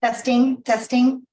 Testing, testing.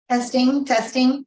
Testing, testing.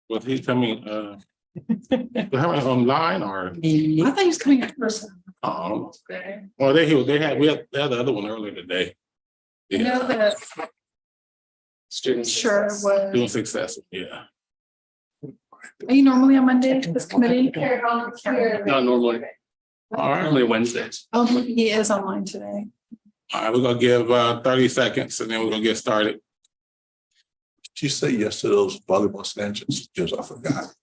Was he coming, coming online or? I thought he was coming in person. Oh, well, they had the other one earlier today. I know that Students. sure was. Doing successful, yeah. Are you normally on Monday, this committee? Not normally, All right, normally Wednesdays. Oh, he is online today. all right, we're gonna give 30 seconds and then we're gonna get started. Did you say yes to those volleyball stanchions? Just I forgot.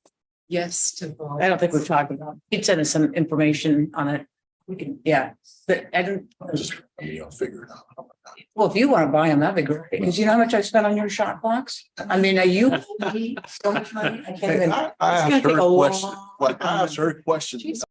Yes, to vote. I don't think we've talked about, he'd send us some information on it. We can, yeah, but I don't, I'll figure it out. well, if you want to buy them, that'd be great. Because you know how much I spent on your shot clocks? I mean, are you? So much money? I can't Hey, even. I It's asked gonna take her a questions. long Well, I asked her questions. Jeez.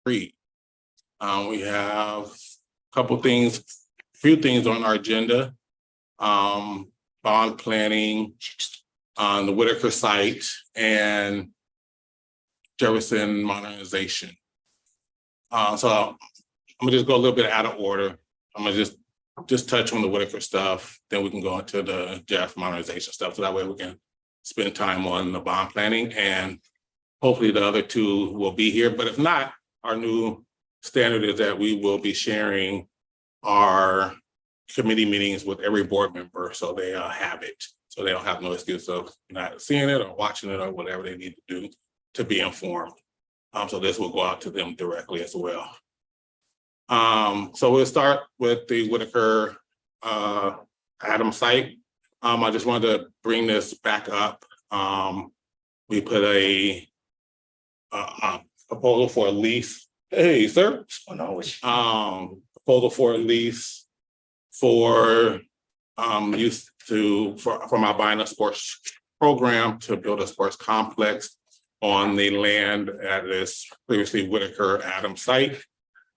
Read. We have a couple things, few things on our agenda. Bond planning on the Whitaker site and Jefferson modernization. So I'm gonna just go a little bit out of order. I'm gonna just touch on the Whitaker stuff, then we can go into the Jeff modernization stuff. So that way we can spend time on the bond planning and hopefully the other two will be here. But if not, our new standard is that we will be sharing our committee meetings with every board member, so they have it. So they don't have no excuse of not seeing it or watching it or whatever they need to do to be informed. So this will go out to them directly as well. So we'll start with the Whitaker Adams site. I just wanted to bring this back up. We put a proposal for a lease. Hey, sir. Proposal for a lease for use for my buying a sports program to build a sports complex on the land at this previously Whitaker Adams site.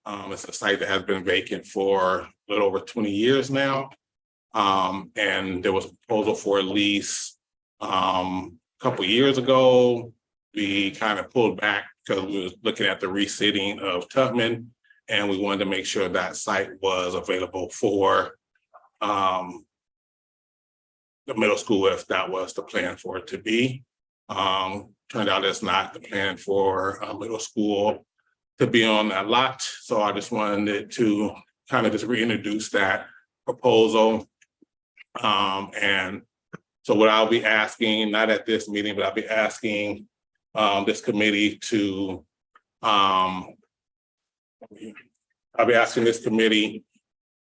It's a site that has been vacant for a little over 20 years now. And there was a proposal for a lease a couple years ago. We kind of pulled back because we was looking at the reseeding of Tubman, and we wanted to make sure that site was available for the middle school if that was the plan for it to be. Turned out it's not the plan for a middle school to be on that lot. So I just wanted to kind of just reintroduce that proposal. And so what I'll be asking, not at this meeting, but I'll be asking this committee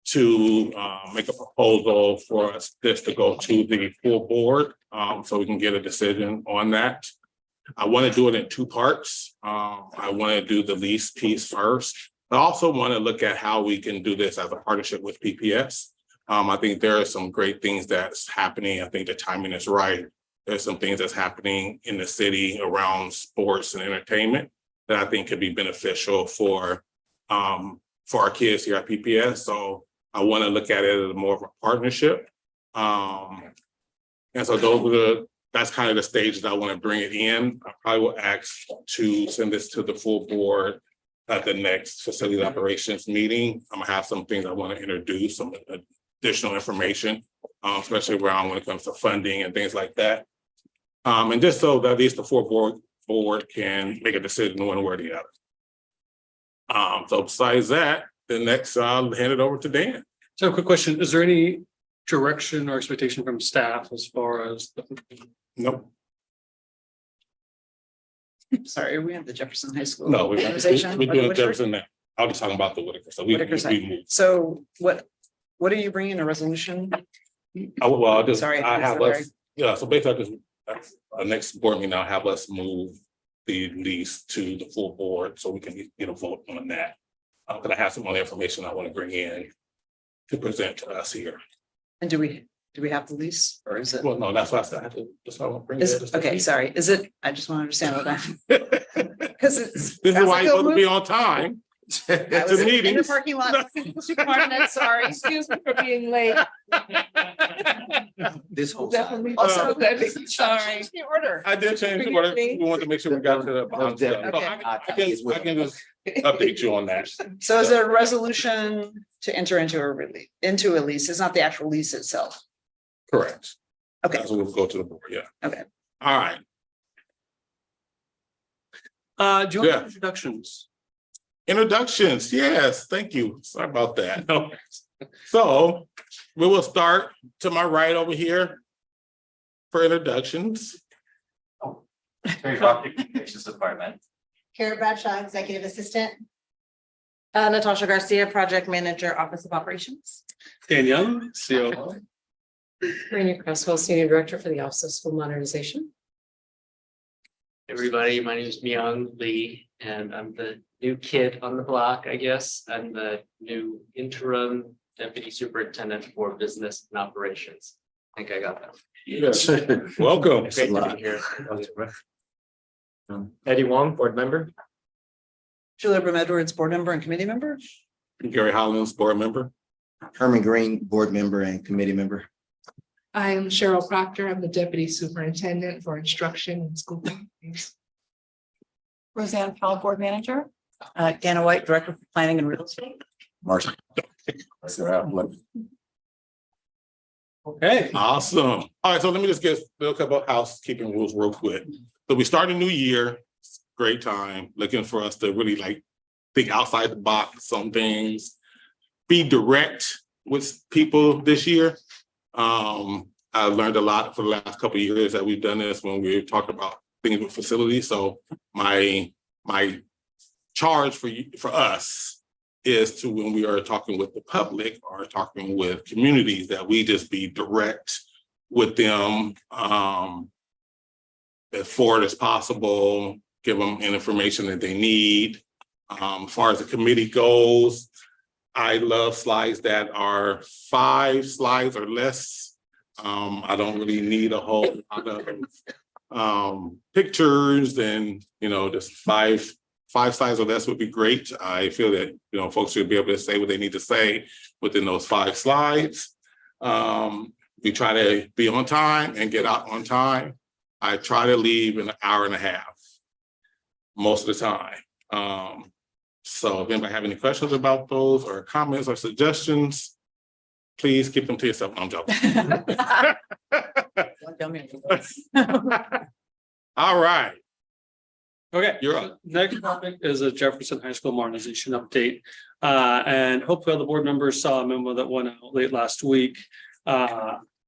to make a proposal for us this to go to the full board, so we can get a decision on that. I want to do it in two parts. I want to do the lease piece first. I also want to look at how we can do this as a partnership with PPS. I think there are some great things that's happening. I think the timing is right. There's some things that's happening in the city around sports and entertainment that I think could be beneficial for our kids here at PPS. So I want to look at it as more of a partnership. And so that's kind of the stages I want to bring it in. I probably will ask to send this to the full board at the next facility operations meeting. I'm gonna have some things I want to introduce, some additional information, especially around when it comes to funding and things like that. And just so that at least the full board can make a decision one way or the other. So besides that, the next I'll hand it over to Dan. So quick question, is there any direction or expectation from staff as far as Nope. Sorry, are we at the Jefferson High School? No, we're Organization? doing Jefferson now. I was talking about the Whitaker. So we Whitaker site. moved. So what are you bringing, a resolution? Sorry, I have sorry. us, yeah, so basically the next board meeting, I'll have us move the lease to the full board so we can get a vote on that. But I have some other information I want to bring in to present to us here. And do we have the lease or is it? Well, no, that's why I said I have to, that's why I want to bring it. Okay, sorry. Is it, I just want to understand what Because it's. This is why you're Go supposed to move. be on time. I At was the in the meetings. parking lot. Sorry, excuse me for being late. This whole. Definitely. Also, Sorry. Order. I did change the order. We wanted to make sure we got to the bottom stuff. So Okay. I can just update you on that. So is it a resolution to enter into a lease? It's not the actual lease itself. Correct. Okay. That's what we'll go to the board, yeah. Okay. All right. Do you Yeah. want introductions? Introductions, yes, thank you. Sorry about that. No. So we will start to my right over here for introductions. Terry Rock, Communications Department. Kara Bradshaw, Executive Assistant. Natasha Garcia, Project Manager, Office of Operations. Dan Young, COO. Rainey Cresswell, Senior Director for the Office of School Modernization. Everybody, my name is Myung Lee, and I'm the new kid on the block, I guess. I'm the new interim deputy superintendent for business and operations. I think I got that. Yes, welcome. Great to be here. Eddie Wong, board member. Julia Brim Edwards, Board Member and Committee Member. Gary Hollins, board member. Herman Green, board member and committee member. I am Cheryl Proctor. I'm the Deputy Superintendent for Instruction and School. Things. Roseanne Powell, Board Manager. Dana White, Director for Planning and Real Estate. Marshall. Okay. Awesome. All right, so let me just get a couple of housekeeping rules real quick. So we start a new year, it's a great time, looking for us to really like think outside the box on things, be direct with people this year. I learned a lot for the last couple of years that we've done this when we talk about things with facilities. So my charge for us is to, when we are talking with the public or talking with communities, that we just be direct with them, as forward as possible, give them information that they need. As far as the committee goes, I love slides that are 5 slides or less. I don't really need a whole lot of pictures, and just five slides or less would be great. I feel that folks should be able to say what they need to say within those 5 slides. We try to be on time and get out on time. I try to leave in an hour and a half most of the time. So if anybody have any questions about those or comments or suggestions, please keep them to yourself. No, I'm joking. All right. Okay, You're up. Next topic is a Jefferson High School modernization update. And hopefully all the board members saw a memo that went out late last week.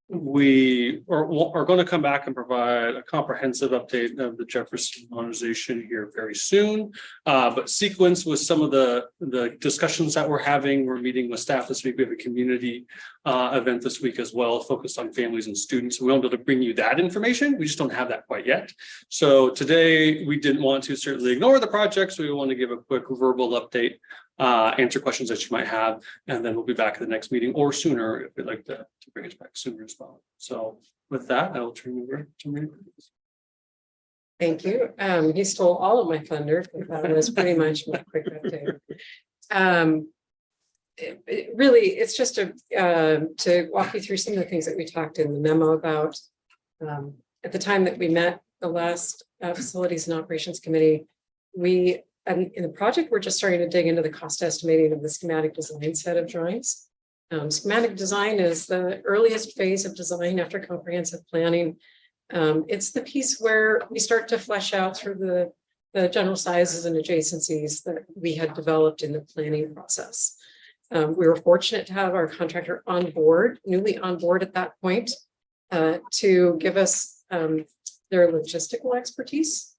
We are going to come back and provide a comprehensive update of the Jefferson modernization here very soon. But sequence with some of the discussions that we're having, we're meeting with staff this week. We have a community event this week as well, focused on families and students. We won't be able to bring you that information. We just don't have that quite yet. So today we didn't want to certainly ignore the project. So we want to give a quick verbal update, answer questions that you might have, and then we'll be back at the next meeting or sooner if we'd like to bring us back sooner as well. So with that, I will turn over to Mary. Thank you. He stole all of my thunder, but that was pretty much my quick update. Really, it's just to walk you through some of the things that we talked in the memo about. At the time that we met, the last Facilities and Operations Committee, in the project, we're just starting to dig into the cost estimating of the schematic design set of drawings. Schematic design is the earliest phase of design after comprehensive planning. It's the piece where we start to flesh out through the general sizes and adjacencies that we had developed in the planning process. We were fortunate to have our contractor on board, newly on board at that point, to give us their logistical expertise,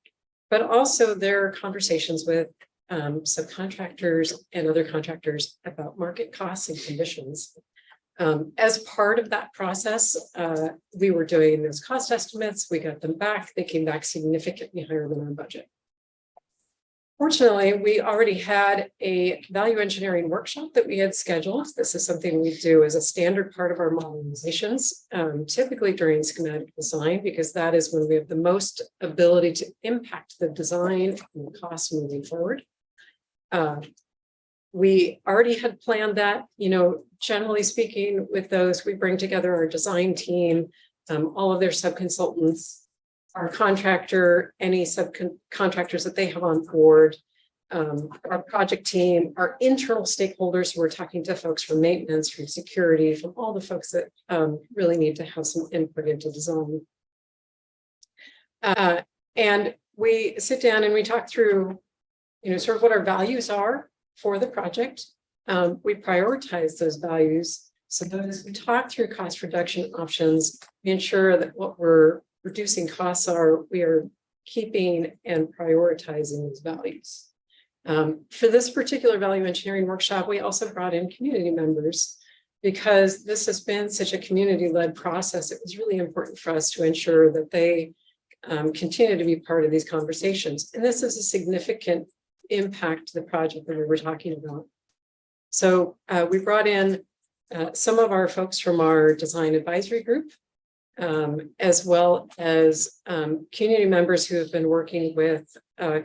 but also their conversations with subcontractors and other contractors about market costs and conditions. As part of that process, we were doing those cost estimates. We got them back. They came back significantly higher than our budget. Fortunately, we already had a value engineering workshop that we had scheduled. This is something we do as a standard part of our modernizations, typically during schematic design, because that is when we have the most ability to impact the design and the cost moving forward. We already had planned that, generally speaking, with those, we bring together our design team, all of their sub-consultants, our contractor, any subcontractors that they have on board, our project team, our internal stakeholders who are talking to folks from maintenance, from security, from all the folks that really need to have some input into design. And we sit down and we talk through, sort of what our values are for the project. We prioritize those values so that as we talk through cost reduction options, we ensure that what we're reducing costs are, we are keeping and prioritizing those values. For this particular value engineering workshop, we also brought in community members because this has been such a community-led process. It was really important for us to ensure that they continue to be part of these conversations. And this is a significant impact to the project that we were talking about. So we brought in some of our folks from our design advisory group, as well as community members who have been working with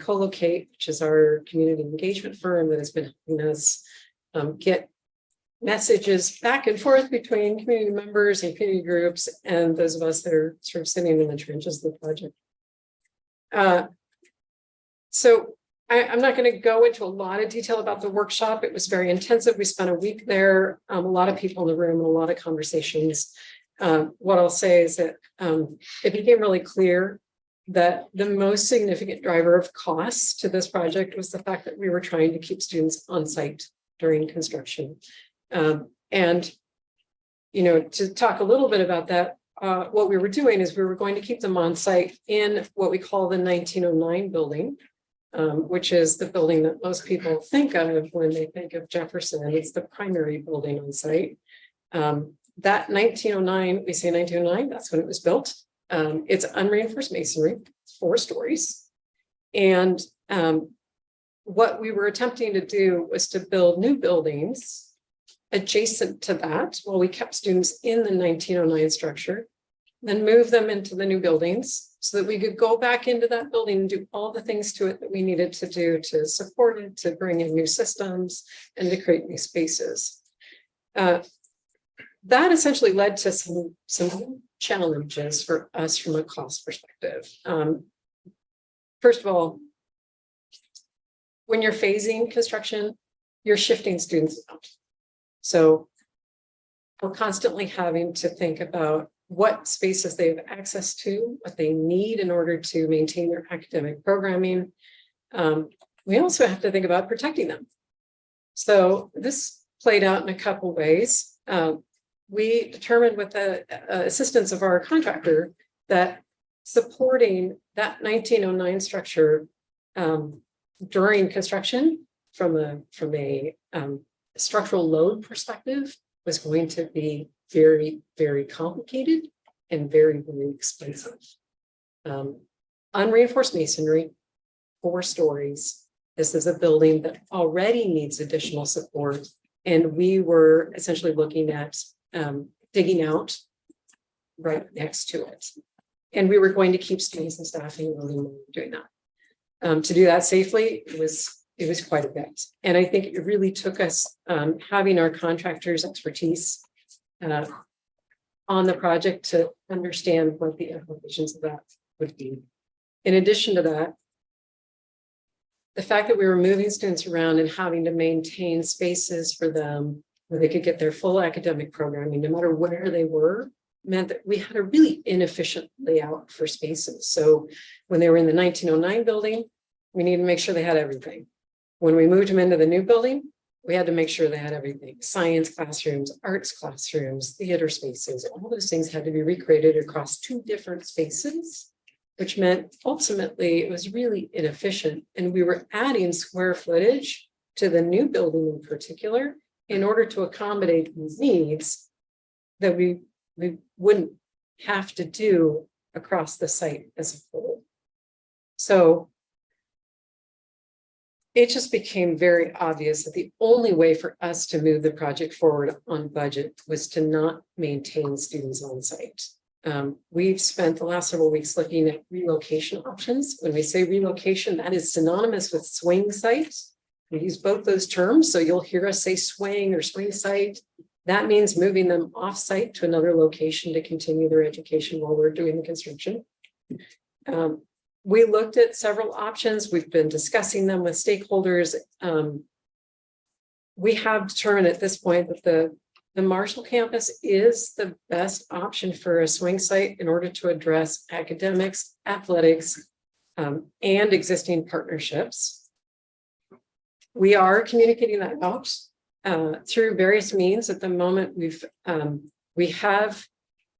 Colocate, which is our community engagement firm that has been helping us get messages back and forth between community members and community groups and those of us that are sort of sitting in the trenches of the project. So I'm not going to go into a lot of detail about the workshop. It was very intensive. We spent a week there, a lot of people in the room and a lot of conversations. What I'll say is that it became really clear that the most significant driver of costs to this project was the fact that we were trying to keep students on site during construction. And, to talk a little bit about that, what we were doing is we were going to keep them on site in what we call the 1909 building, which is the building that most people think of when they think of Jefferson. It's the primary building on site. That 1909, we say 1909, that's when it was built. It's unreinforced masonry, 4 stories. And what we were attempting to do was to build new buildings adjacent to that while we kept students in the 1909 structure, then move them into the new buildings so that we could go back into that building and do all the things to it that we needed to do to support it, to bring in new systems and to create new spaces. That essentially led to some challenges for us from a cost perspective. First of all, when you're phasing construction, you're shifting students out. So we're constantly having to think about what spaces they have access to, what they need in order to maintain their academic programming. We also have to think about protecting them. So this played out in a couple ways. We determined with the assistance of our contractor that supporting that 1909 structure during construction from a structural load perspective was going to be very, very complicated and very, very expensive. Unreinforced masonry, 4 stories. This is a building that already needs additional support. And we were essentially looking at digging out right next to it. And we were going to keep students and staffing doing that. To do that safely, it was quite a bit. And I think it really took us having our contractors' expertise on the project to understand what the implications of that would be. In addition to that, the fact that we were moving students around and having to maintain spaces for them where they could get their full academic programming, no matter where they were, meant that we had a really inefficient layout for spaces. So when they were in the 1909 building, we needed to make sure they had everything. When we moved them into the new building, we had to make sure they had everything. Science classrooms, arts classrooms, theater spaces, all those things had to be recreated across 2 different spaces, which meant ultimately it was really inefficient. And we were adding square footage to the new building in particular in order to accommodate these needs that we wouldn't have to do across the site as a whole. So it just became very obvious that the only way for us to move the project forward on budget was to not maintain students on site. We've spent the last several weeks looking at relocation options. When we say relocation, that is synonymous with swing sites. We use both those terms, so you'll hear us say swing or swing site. That means moving them off-site to another location to continue their education while we're doing the construction. We looked at several options. We've been discussing them with stakeholders. We have determined at this point that the Marshall campus is the best option for a swing site in order to address academics, athletics, and existing partnerships. We are communicating that out through various means. At the moment, we have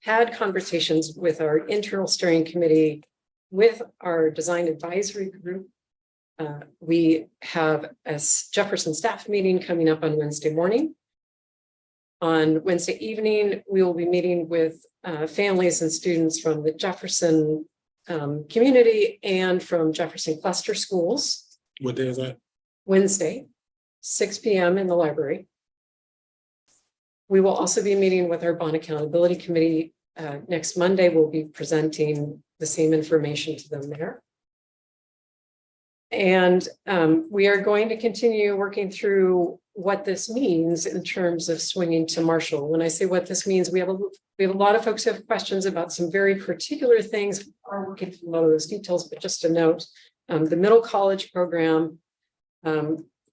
had conversations with our internal steering committee, with our design advisory group. We have a Jefferson staff meeting coming up on Wednesday morning. On Wednesday evening, we will be meeting with families and students from the Jefferson community and from Jefferson cluster schools. What day is that? Wednesday, 6 p.m. in the library. We will also be meeting with our bond accountability committee. Next Monday, we'll be presenting the same information to them there. And we are going to continue working through what this means in terms of swinging to Marshall. When I say what this means, we have a lot of folks who have questions about some very particular things. We are working through a lot of those details, but just to note, the middle college program,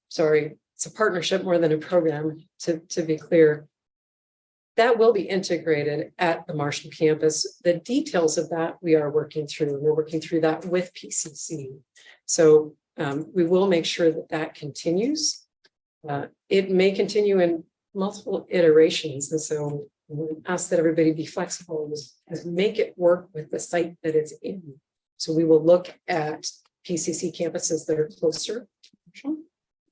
sorry, it's a partnership more than a program, to be clear. That will be integrated at the Marshall campus. The details of that we are working through. We're working through that with PCC. So we will make sure that that continues. It may continue in multiple iterations. And so we ask that everybody be flexible as make it work with the site that it's in. So we will look at PCC campuses that are closer to Marshall,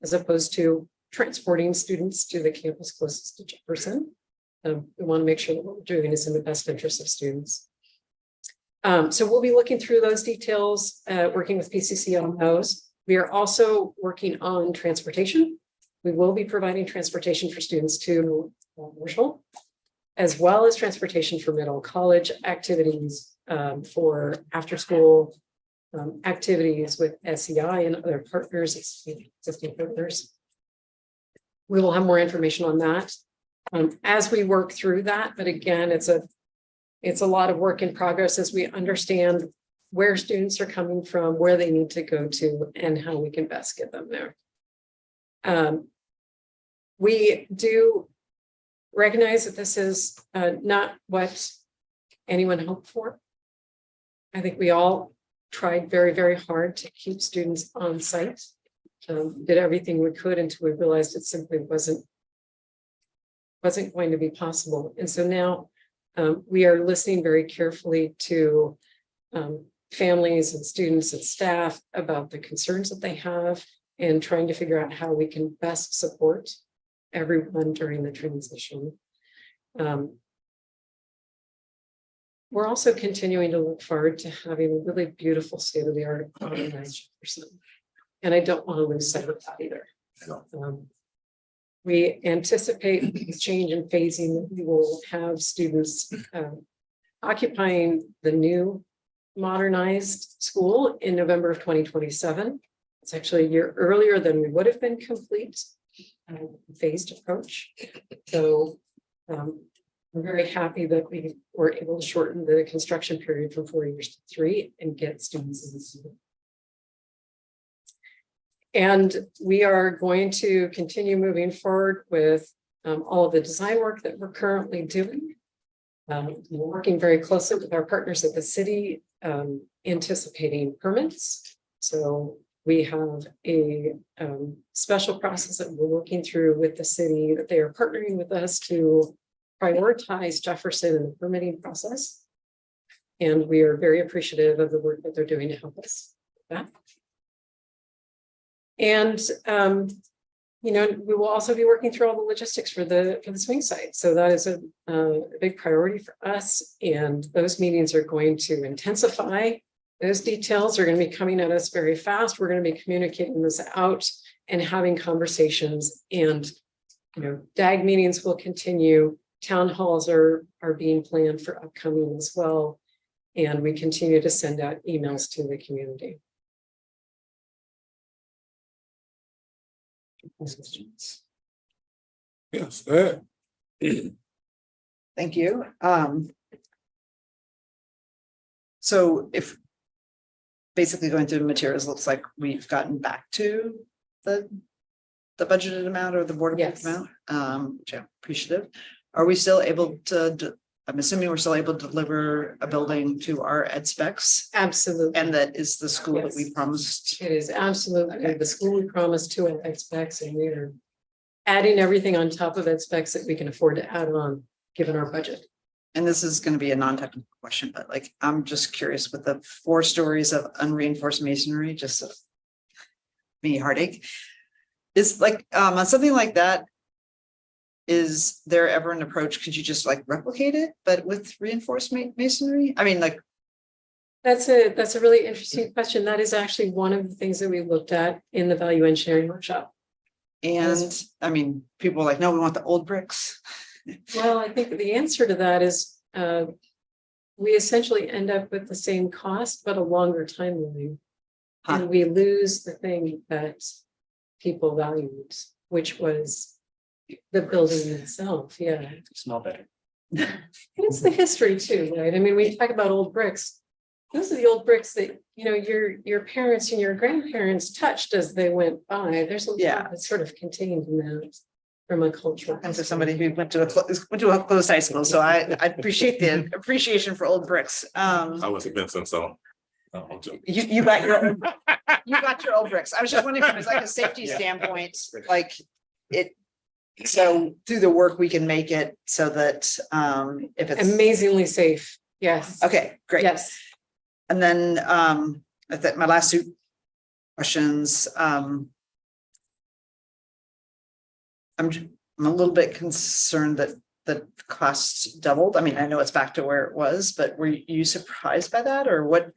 as opposed to transporting students to the campus closest to Jefferson. We want to make sure that what we're doing is in the best interest of students. So we'll be looking through those details, working with PCC on those. We are also working on transportation. We will be providing transportation for students to Marshall, as well as transportation for middle college activities, for after school activities with SEI and other partners, existing partners. We will have more information on that as we work through that. But again, it's a lot of work in progress as we understand where students are coming from, where they need to go to, and how we can best get them there. We do recognize that this is not what anyone hoped for. I think we all tried very, very hard to keep students on site, did everything we could until we realized it simply wasn't going to be possible. And so now we are listening very carefully to families and students and staff about the concerns that they have and trying to figure out how we can best support everyone during the transition. We're also continuing to look forward to having a really beautiful state-of-the-art Jefferson. And I don't want to lose sight of that either. We anticipate with change in phasing that we will have students occupying the new modernized school in November of 2027. It's actually a year earlier than we would have been complete phased approach. So I'm very happy that we were able to shorten the construction period from 4 years to 3 and get students in the school. And we are going to continue moving forward with all of the design work that we're currently doing. We're working very closely with our partners at the city, anticipating permits. So we have a special process that we're working through with the city that they are partnering with us to prioritize Jefferson in the permitting process. And we are very appreciative of the work that they're doing to help us with that. And we will also be working through all the logistics for the swing site. So that is a big priority for us. And those meetings are going to intensify Those details are going to be coming at us very fast. We're going to be communicating this out and having conversations, and DAG meetings will continue. Town halls are being planned for upcoming as well. And we continue to send out emails to the community. Yes, good. Thank you. So if basically going through the materials, looks like we've gotten back to the budgeted amount or the board approved Yes. amount, which I'm appreciative. Are we still able to, I'm assuming we're still able to deliver a building to our ed specs? Absolutely. And that is the school that we Yes. promised. It is absolutely Okay. the school we promised to at ed specs, and we are adding everything on top of ed specs that we can afford to add on, given our budget. And this is going to be a non-technical question, but like, I'm just curious with the 4 stories of unreinforced masonry, just me heartache. Is like, on something like that, is there ever an approach? Could you just like replicate it, but with reinforced masonry? I mean, like, That's a really interesting question. That is actually one of the things that we looked at in the value engineering workshop. and I mean, people are like, no, we want the old bricks. Well, I think the answer to that is, we essentially end up with the same cost, but a longer timeline. Huh. And we lose the thing that people valued, which was the building itself, yeah. Smell better. And it's the history too, right? I mean, we talk about old bricks. Those are the old bricks that, your parents and your grandparents touched as they went by. There's a lot that's sort of contained in that from a cultural. And so somebody who went to a closed high school, so I appreciate the appreciation for old bricks. I was at Benson, so. no, I'm joking. You got your old bricks. I was just wondering if it's like a safety standpoint, like it. So through the work, we can make it so that if it's Amazingly safe, yes. okay, great. Yes. And then I think my last 2 questions. I'm a little bit concerned that the costs doubled. I mean, I know it's back to where it was, but were you surprised by that, or what?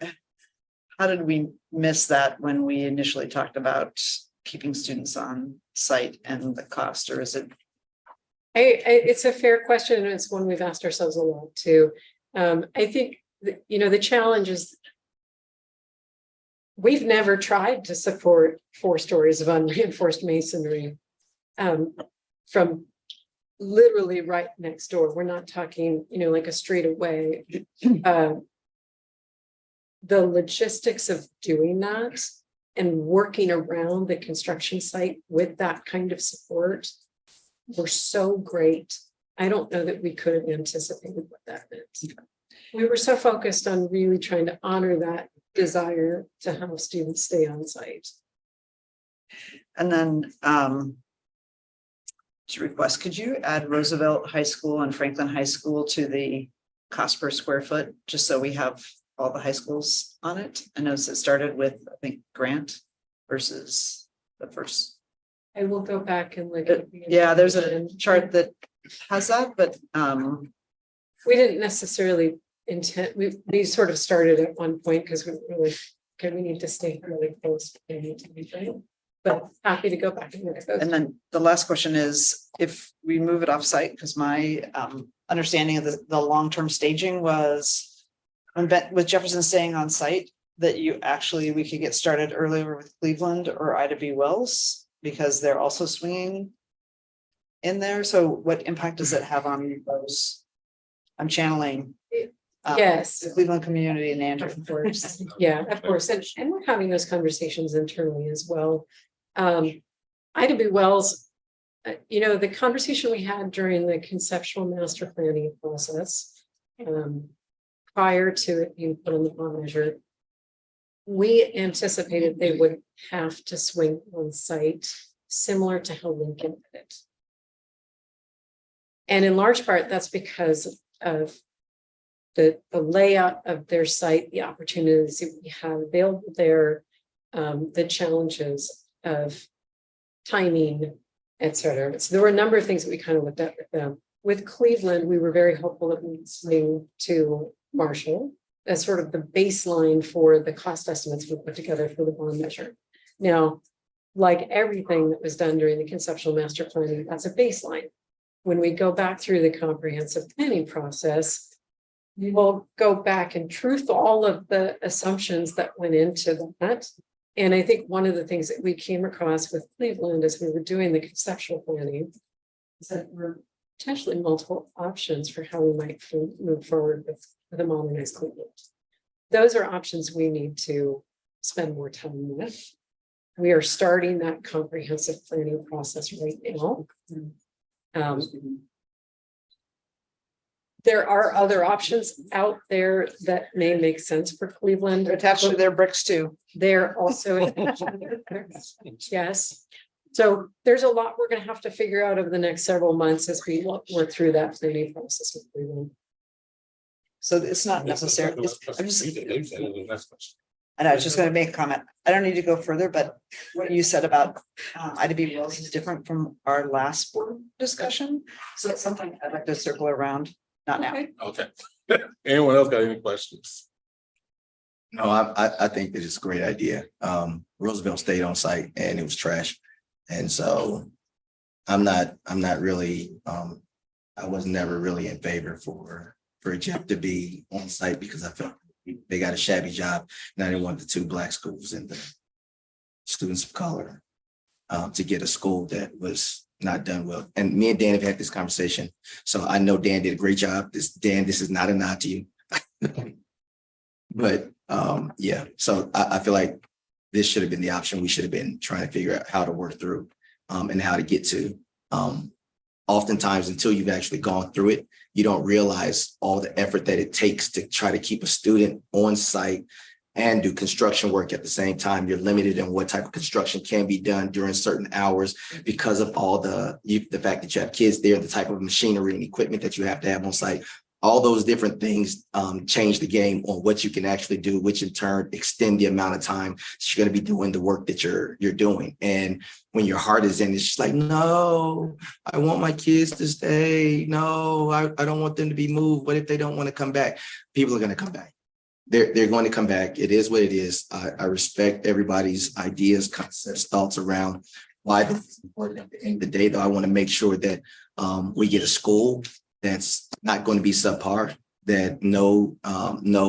How did we miss that when we initially talked about keeping students on site and the cost, or is it? It's a fair question, and it's one we've asked ourselves a lot too. I think, the challenge is we've never tried to support 4 stories of unreinforced masonry from literally right next door. We're not talking, like a street away. The logistics of doing that and working around the construction site with that kind of support were so great. I don't know that we could have anticipated what that meant. We were so focused on really trying to honor that desire to have students stay on site. And then to request, could you add Roosevelt High School and Franklin High School to the cost per square foot, just so we have all the high schools on it? I noticed it started with, I think, Grant versus the first. I will go back and look at. Yeah, there's a chart that has that, but we didn't necessarily intend, we sort of started at one point because we were like, okay, we need to stay really close. We need to be right. But happy to go back and look at those. and then the last question is, if we move it off site, because my understanding of the long-term staging was with Jefferson staying on site, that we could get started earlier with Cleveland or Ida B. Wells, because they're also swinging in there. So what impact does it have on those? I'm channeling. Yes. The Cleveland community and Andrew. Of course, yeah, of course, and we're having those conversations internally as well. Ida B. Wells, the conversation we had during the conceptual master planning process, prior to it being put on the bond measure, we anticipated they would have to swing on site, similar to how Lincoln did it. And in large part, that's because of the layout of their site, the opportunities that we have available there, the challenges of timing, et cetera. So there were a number of things that we kind of looked at with them. With Cleveland, we were very hopeful that we'd swing to Marshall. as sort of the baseline for the cost estimates we put together for the bond measure. Now, like everything that was done during the conceptual master planning, that's a baseline. When we go back through the comprehensive planning process, we will go back and truth all of the assumptions that went into that. And I think one of the things that we came across with Cleveland as we were doing the conceptual planning is that there were potentially multiple options for how we might move forward with a modernized Cleveland. Those are options we need to spend more time with. We are starting that comprehensive planning process right now. There are other options out there that may make sense for Cleveland. They're attached to their bricks too. They're also. Yes. So there's a lot we're gonna have to figure out over the next several months as we work through that planning process with Cleveland. So it's not necessary. I'm just, That's and I was just gonna make a comment. I don't need to go further, but what you said about IDB rules is different from our last board discussion. So it's something I'd like to circle around, not now. Okay. Anyone else got any questions? No, I think that it's a great idea. Roosevelt stayed on site and it was trash. And so I'm not really, I was never really in favor for Jeff to be on site because I felt they got a shabby job and I didn't want the two Black schools and the students of color to get a school that was not done well. And me and Dan have had this conversation. So I know Dan did a great job. This is not a nod to you. But yeah, so I feel like this should have been the option. We should have been trying to figure out how to work through and how to get to. Oftentimes, until you've actually gone through it, you don't realize all the effort that it takes to try to keep a student on site and do construction work at the same time. You're limited in what type of construction can be done during certain hours because of all the fact that you have kids there, the type of machinery and equipment that you have to have on site. All those different things change the game on what you can actually do, which in turn extend the amount of time that you're going to be doing the work that you're doing. And when your heart is in, it's just like, no, I want my kids to stay. No, I don't want them to be moved. What if they don't want to come back? People are going to come back. They're going to come back. It is what it is. I respect everybody's ideas, concepts, thoughts around why this is important. At the end of the day, though, I want to make sure that we get a school that's not going to be subpar, that no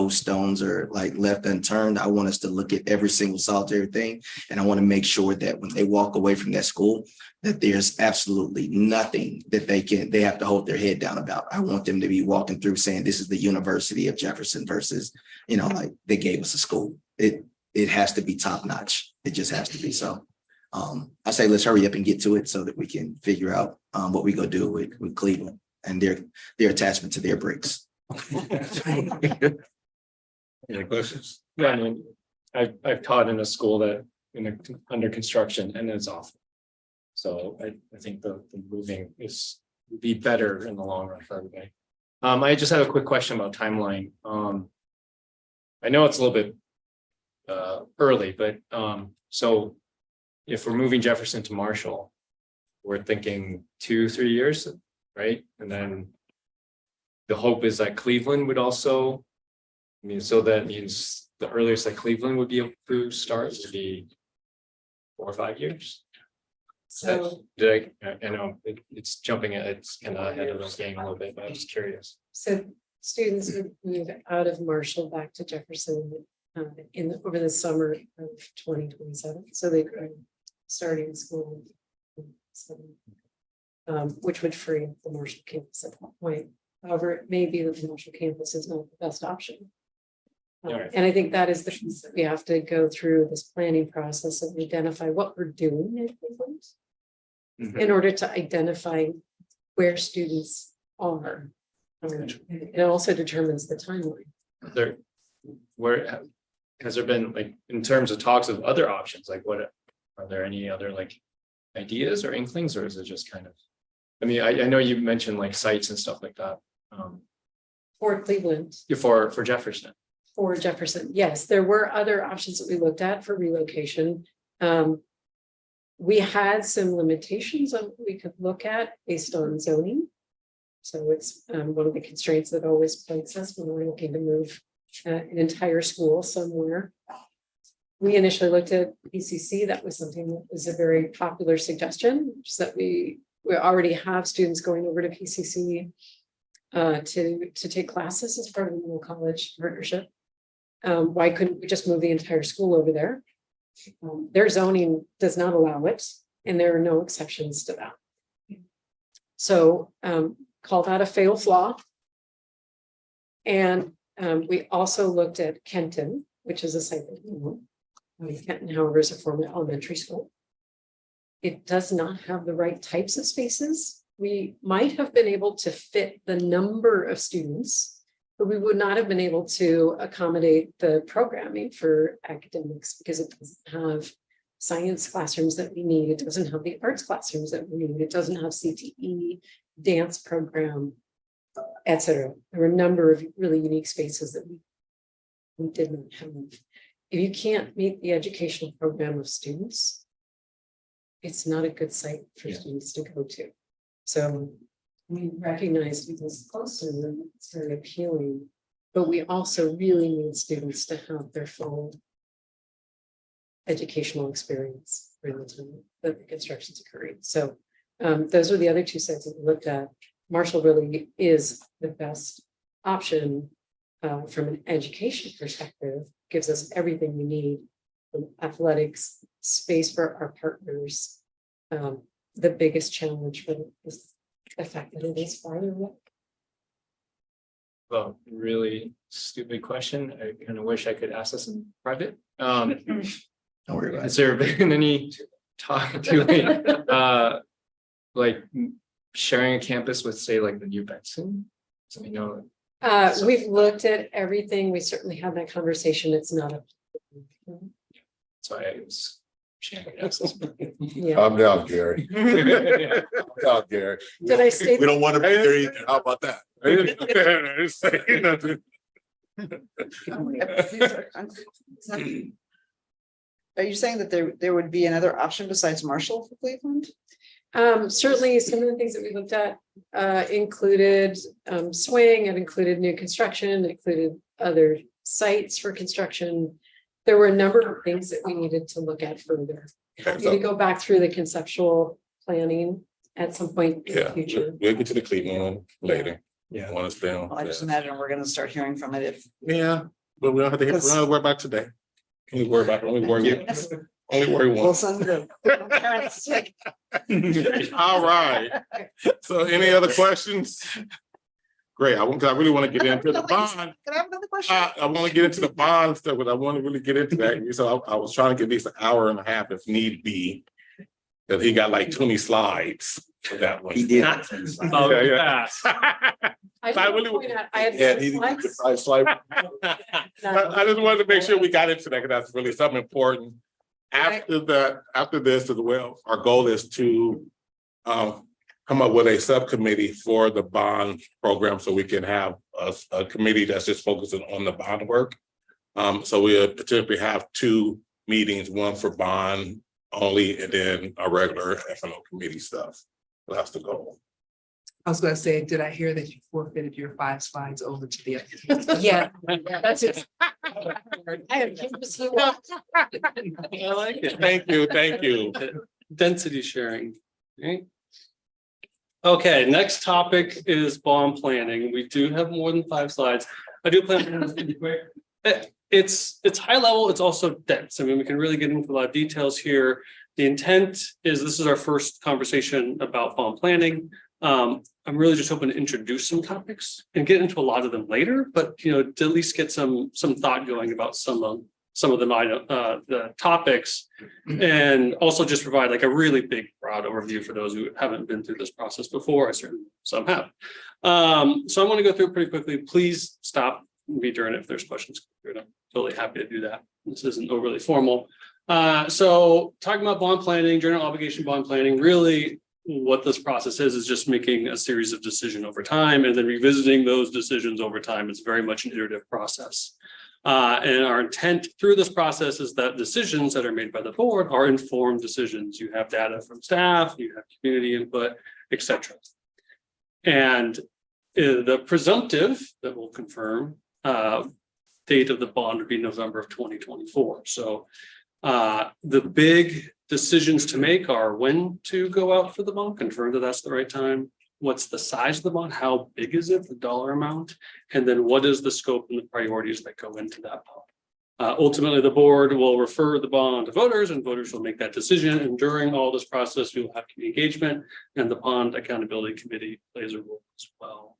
stones are like left unturned. I want us to look at every single solitary thing. And I want to make sure that when they walk away from that school, that there's absolutely nothing that they have to hold their head down about. I want them to be walking through saying, this is the University of Jefferson versus, like they gave us a school. It has to be top notch. It just has to be. So I say, let's hurry up and get to it so that we can figure out what we go do with Cleveland and their attachment to their bricks. Any questions? Yeah, I mean, I've taught in a school that under construction and it's awful. So I think the moving would be better in the long run for everybody. I just have a quick question about timeline. I know it's a little bit early, but so if we're moving Jefferson to Marshall, we're thinking 2-3 years, right? And then the hope is that Cleveland would also, so that means the earliest that Cleveland would be able to start would be 4 or 5 years. So, I know it's jumping, it's kind of ahead of the game a little bit, but I was curious. so students would move out of Marshall back to Jefferson over the summer of 2027. So they could starting school, which would free up the Marshall campus at that point. However, it may be that the Marshall campus is not the best option. Right. And I think that is the piece that we have to go through this planning process and identify what we're doing in Cleveland in order to identify where students are. It also determines the timeline. Where has there been, like, in terms of talks of other options, like what are there any other like ideas or inklings, or is it just kind of, I mean, I know you mentioned like sites and stuff like that. For Cleveland. For Jefferson. For Jefferson, yes, there were other options that we looked at for relocation. We had some limitations on what we could look at based on zoning. So it's one of the constraints that always plagues us when we're looking to move an entire school somewhere. We initially looked at PCC. That was something that was a very popular suggestion, just that we already have students going over to PCC to take classes as part of the Middle College partnership. Why couldn't we just move the entire school over there? Their zoning does not allow it, and there are no exceptions to that. So call that a fatal flaw. And we also looked at Kenton, which is a site that we know. Kenton, however, is a former elementary school. It does not have the right types of spaces. We might have been able to fit the number of students, but we would not have been able to accommodate the programming for academics because it doesn't have science classrooms that we need. It doesn't have the arts classrooms that we need. It doesn't have CTE, dance program, etc. There were a number of really unique spaces that we did not have. If you can't meet the educational program of students, it's not a good site for students to go to. So we recognize because closer, it's very appealing, but we also really need students to have their full educational experience during the time that the construction's occurring. So those are the other two sites that we looked at. Marshall really is the best option from an education perspective, gives us everything we need from athletics, space for our partners. The biggest challenge for is the fact that it is farther away. Well, really stupid question. I kind of wish I could ask this in private. Don't worry about it. Has there been any talk to like sharing a campus with, say, like the New Benson? So you know. We've looked at everything. We certainly had that conversation. It's not a. So I was sharing access. Yeah. I'm down, Gary. I'm down, Gary. Did I say? We don't want to be there either. How about that? Are you saying that there would be another option besides Marshall for Cleveland? Certainly some of the things that we looked at included swing, it included new construction, it included other sites for construction. There were a number of things that we needed to look at further. We need to go back through the conceptual planning at some point in the Yeah, future. we'll get to the Cleveland one later. Yeah. Want to stay on. Well, I just imagine we're gonna start hearing from it if. Yeah, but we don't have to, we don't have to worry about today. Only worry about, only worry once. Wilson, the parents like. All right. So any other questions? Great. I really want to get into the bond. Can I have another question? I want to get into the bond stuff, but I want to really get into that. So I was trying to get at least an hour and a half if need be. That he got like 20 slides for that one. He did. Oh, Yeah. I really- did point out, I had Yeah, some he slides. I just wanted to make sure we got into that because that's really something important. After this as well, our goal is to come up with a subcommittee for the bond program so we can have a committee that's just focusing on the bond work. So we'll potentially have 2 meetings, one for bond only and then a regular FNO committee stuff. That's the goal. I was gonna say, did I hear that you forfeited your 5 slides over to the other? Yeah, that's it. I have campus here. I like it. Thank you. Density sharing. Okay. Okay, next topic is bond planning. We do have more than 5 slides. I do plan on this to be quick. It's high level, it's also dense. I mean, we can really get into a lot of details here. The intent is this is our first conversation about bond planning. I'm really just hoping to introduce some topics and get into a lot of them later, but to at least get some thought going about some of the topics, and also just provide like a really big broad overview for those who haven't been through this process before. I certainly some have. So I'm going to go through it pretty quickly. Please stop me during it if there's questions. I'm totally happy to do that. This isn't overly formal. So talking about bond planning, general obligation bond planning, really what this process is just making a series of decisions over time and then revisiting those decisions over time. It's very much an iterative process. And our intent through this process is that decisions that are made by the board are informed decisions. You have data from staff, you have community input, etc. And the presumptive that will confirm, the date of the bond would be November of 2024. So the big decisions to make are when to go out for the bond, confirm that that's the right time. What's the size of the bond? How big is it, the dollar amount? And then what is the scope and the priorities that go into that bond? Ultimately, the board will refer the bond to voters and voters will make that decision. And during all this process, we will have community engagement and the bond accountability committee plays a role as well.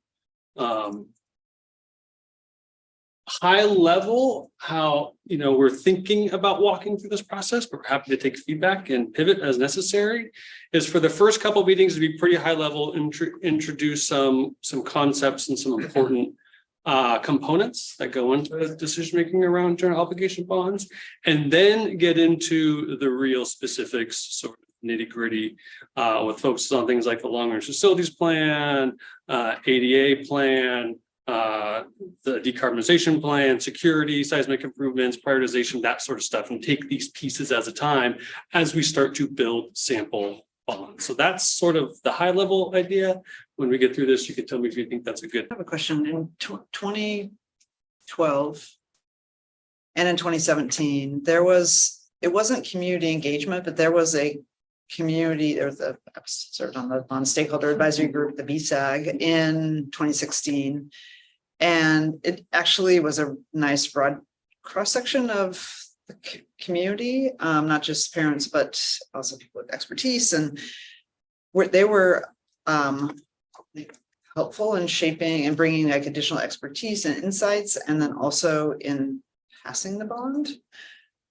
High level, how, we're thinking about walking through this process, but we're happy to take feedback and pivot as necessary, is for the first couple of meetings to be pretty high level, introduce some concepts and some important components that go into decision making around general obligation bonds, and then get into the real specifics, sort of nitty gritty, with focuses on things like the long range facilities plan, ADA plan, the decarbonization plan, security, seismic improvements, prioritization, that sort of stuff, and take these pieces at a time as we start to build sample bonds. So that's sort of the high level idea. When we get through this, you can tell me if you think that's a good. I have a question. In 2012 and in 2017, it wasn't community engagement, but there was a community, or I served on stakeholder advisory group, the BSAG, in 2016. And it actually was a nice broad cross-section of the community, not just parents, but also people with expertise, and they were helpful in shaping and bringing like additional expertise and insights, and then also in passing the bond.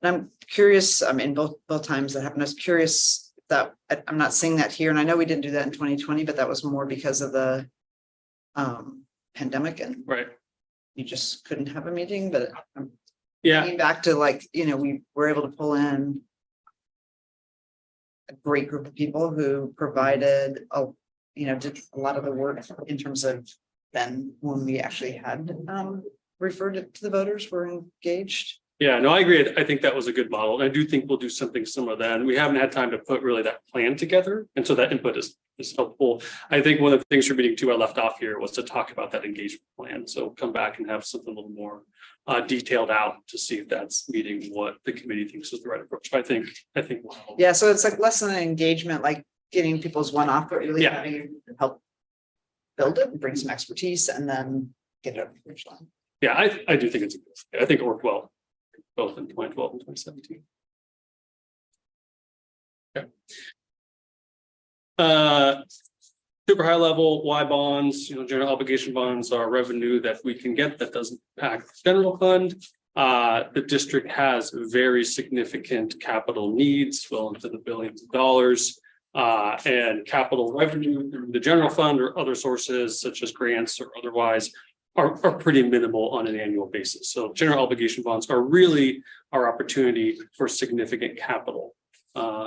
And I'm curious, both times that happened, I was curious that I'm not seeing that here, and I know we didn't do that in 2020, but that was more because of the pandemic, and Right. you just couldn't have a meeting. But Yeah. getting back to we were able to pull in a great group of people who provided did a lot of the work in terms of then when we actually had referred it to the voters, were engaged. Yeah, no, I agree. I think that was a good model. And I do think we'll do something similar then. We haven't had time to put really that plan together. And so that input is helpful. I think one of the things for meeting 2 I left off here was to talk about that engagement plan. So come back and have something a little more detailed out to see if that's meeting what the committee thinks is the right approach. But I think we'll help. Yeah, so it's like less than an engagement, like getting people's one-off, but really having help build it and bring some expertise and then get it over the finish line. Yeah, I do think I think it worked well, both in 2012 and 2017. Okay. Super high level, why bonds, general obligation bonds are revenue that we can get that doesn't impact the general fund. The district has very significant capital needs, well into the billions of dollars, and capital revenue through the general fund or other sources such as grants or otherwise are pretty minimal on an annual basis. So general obligation bonds are really our opportunity for significant capital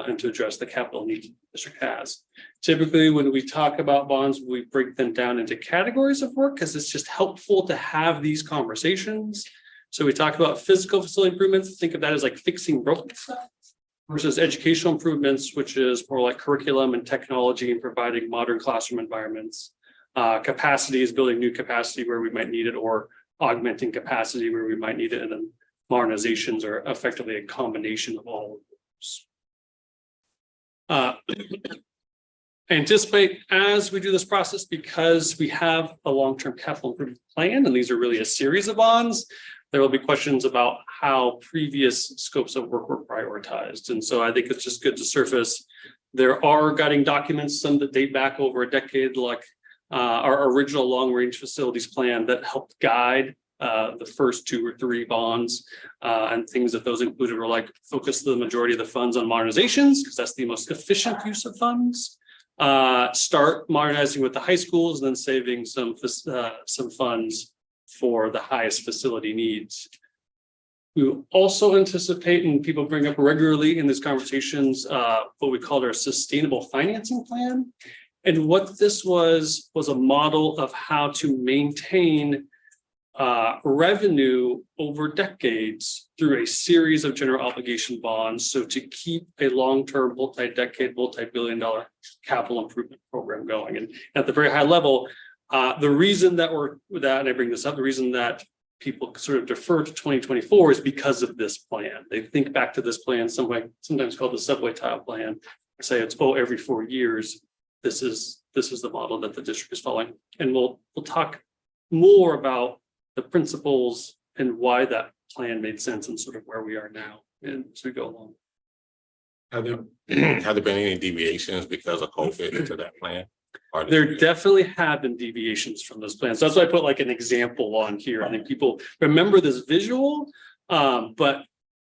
and to address the capital needs the district has. Typically, when we talk about bonds, we break them down into categories of work because it's just helpful to have these conversations. So we talk about physical facility improvements. Think of that as like fixing broken stuff, versus educational improvements, which is more like curriculum and technology and providing modern classroom environments. Capacity is building new capacity where we might need it, or augmenting capacity where we might need it. And then modernizations are effectively a combination of all of those. I anticipate as we do this process, because we have a long-term capital improvement plan, and these are really a series of bonds, there will be questions about how previous scopes of work were prioritized. And so I think it's just good to surface. There are guiding documents, some that date back over a decade, like our original long-range facilities plan that helped guide the first 2 or 3 bonds, and things that those included were like focus the majority of the funds on modernizations because that's the most efficient use of funds. Start modernizing with the high schools, and then saving some funds for the highest facility needs. We also anticipate, and people bring up regularly in these conversations, what we called our sustainable financing plan. And what this was a model of how to maintain revenue over decades through a series of general obligation bonds. So to keep a long-term, multi-decade, multi-billion-dollar capital improvement program going. And at the very high level, the reason that and I bring this up, the reason that people sort of defer to 2024 is because of this plan. They think back to this plan, sometimes called the subway tile plan, say it's, oh, every 4 years, this is the model that the district is following. And we'll talk more about the principles and why that plan made sense and sort of where we are now and as we go along. Have there been any deviations because of COVID to that plan? Or There definitely have been deviations from those plans. That's why I put like an example on here. I think people remember this visual, but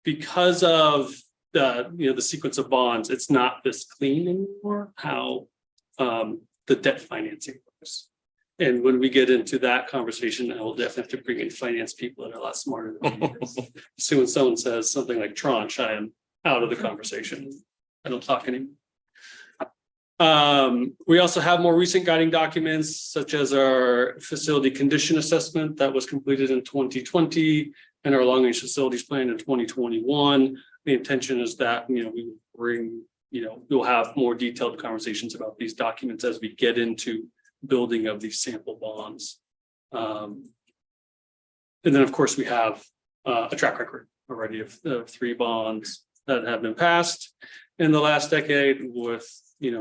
because of the sequence of bonds, it's not this clean anymore, how the debt financing works. And when we get into that conversation, I will definitely have to bring in finance people that are a lot smarter than me. So when someone says something like tranche, I am out of the conversation. I don't talk anymore. We also have more recent guiding documents, such as our facility condition assessment that was completed in 2020 and our long range facilities plan in 2021. The intention is that, we will bring, we'll have more detailed conversations about these documents as we get into building of these sample bonds. And then, of course, we have a track record already of 3 bonds that have been passed in the last decade with,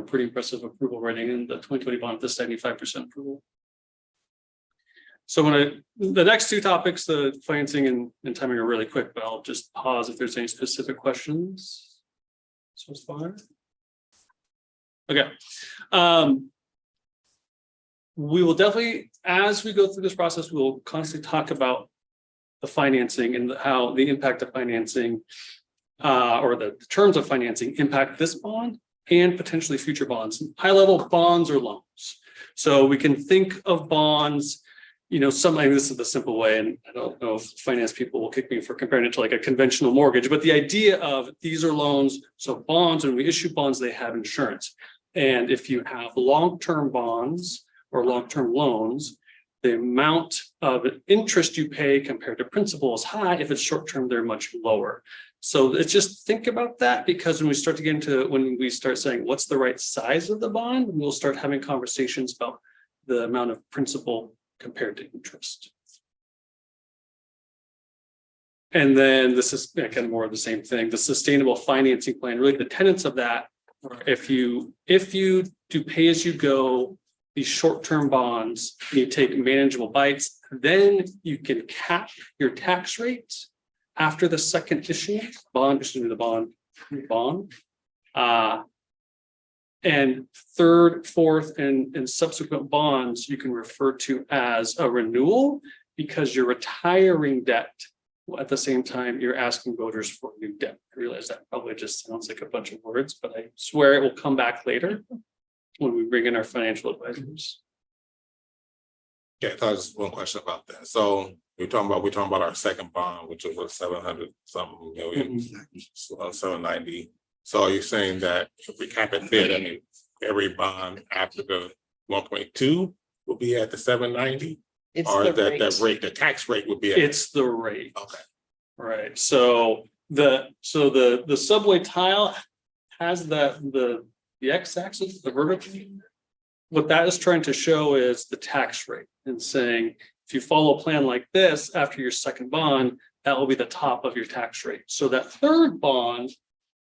pretty impressive approval rating in the 2020 bond, the 75% approval. So the next 2 topics, the financing and timing, are really quick, but I'll just pause if there's any specific questions so far. Okay. We will definitely, as we go through this process, we will constantly talk about the financing and how the impact of financing or the terms of financing impact this bond and potentially future bonds, high level bonds or loans. So we can think of bonds, something, this is the simple way, and I don't know if finance people will kick me for comparing it to like a conventional mortgage, but the idea of these are loans. So bonds, when we issue bonds, they have insurance. And if you have long-term bonds or long-term loans, the amount of interest you pay compared to principal is high. If it's short-term, they're much lower. So it's just think about that, because when we start to get into, when we start saying what's the right size of the bond, we'll start having conversations about the amount of principal compared to interest. And then this is again more of the same thing, the sustainable financing plan. Really the tenets of that, if you do pay as you go, these short-term bonds, you take manageable bites, then you can cap your tax rate after the second issue, bond. And third, fourth, and subsequent bonds you can refer to as a renewal, because you're retiring debt at the same time you're asking voters for new debt. I realize that probably just sounds like a bunch of words, but I swear it will come back later when we bring in our financial advisors. Yeah, I thought just one question about that. So we're talking about our second bond, which was 700 something million, 790. So are you saying that if we cap it there, I mean, every bond after the 1.2 will be at the 790? It's Or the that rate. the tax rate would be at? It's the rate. Okay. Right. So the subway tile has the x-axis, the vertical. What that is trying to show is the tax rate, and saying if you follow a plan like this after your second bond, that will be the top of your tax rate. So that third bond,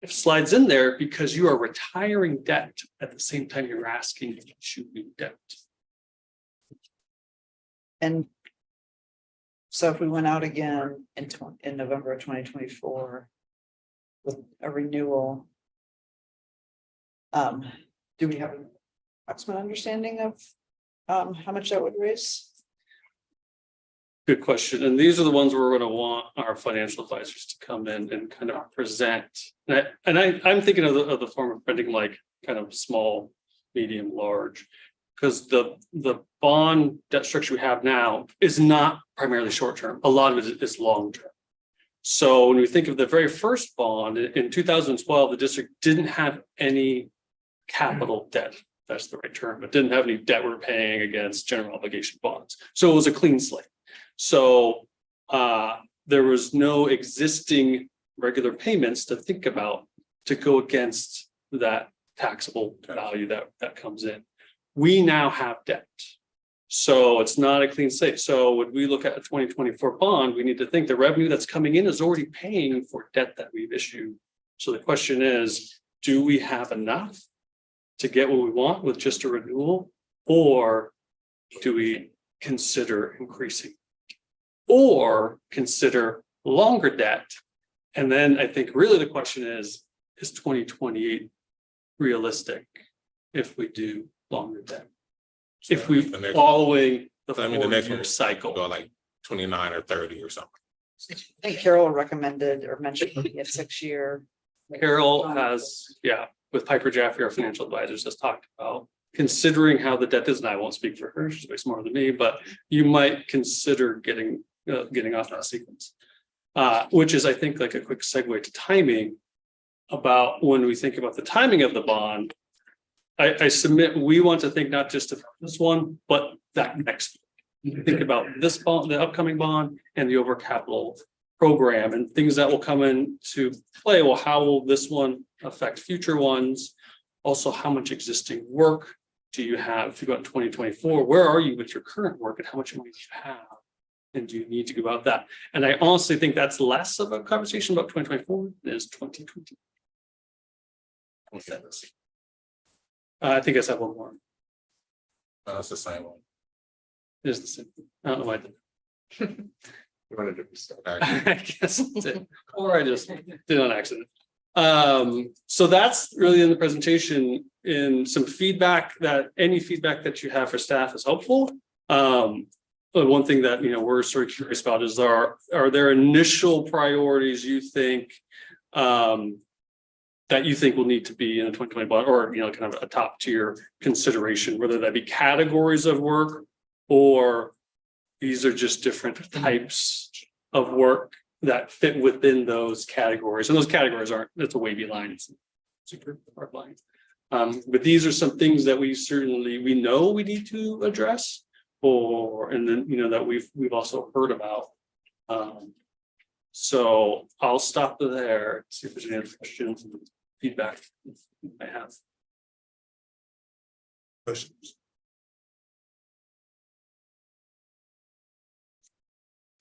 it slides in there because you are retiring debt at the same time you're asking to issue new debt. And so if we went out again in November of 2024 with a renewal, do we have an approximate understanding of how much that would raise? Good question. And these are the ones where we're going to want our financial advisors to come in and kind of present. And I'm thinking of the form of printing, like kind of small, medium, large, because the bond debt structure we have now is not primarily short term. A lot of it is long term. So when we think of the very first bond in 2012, the district didn't have any capital debt. That's the right term, but didn't have any debt we're paying against general obligation bonds. So it was a clean slate. So there was no existing regular payments to think about to go against that taxable value that comes in. We now have debt. So it's not a clean slate. So when we look at a 2024 bond, we need to think the revenue that's coming in is already paying for debt that we've issued. So the question is, do we have enough to get what we want with just a renewal? Or do we consider increasing? Or consider longer debt? And then I think really the question is 2028 realistic if we do longer debt? If we The next- following the I mean, the next 4-year one cycle. go like 29 or 30 or something. I think Carol recommended or mentioned looking at 6-year. Carol has, yeah, with Piper Jaffray, our financial advisors, has talked about considering how the debt is, and I won't speak for her, she's way smarter than me, but you might consider getting off that sequence. Which is, I think, like a quick segue to timing about when we think about the timing of the bond. I submit, we want to think not just of this one, but that next. Think about this bond, the upcoming bond, and the over capital program and things that will come into play. Well, how will this one affect future ones? Also, how much existing work do you have? If you go in 2024, where are you with your current work and how much money do you have? And do you need to go about that? And I honestly think that's less of a conversation about 2024 than is 2020. I think I said one more. That's the same one. It is the same. I don't know why I did. You wanted to be stuck. I guess I did. Or I just did on accident. So that's really in the presentation. In some feedback, that any feedback that you have for staff is helpful. But one thing that, we're sort of curious about is are there initial priorities you think that you think will need to be in a 2020 bond, or kind of a top tier consideration, whether that be categories of work or these are just different types of work that fit within those categories. And those categories aren't, it's a wavy line, it's a super hard line. But these are some things that we know we need to address, and then that we've also heard about. So I'll stop there, see if there's any other questions and feedback I have. Questions?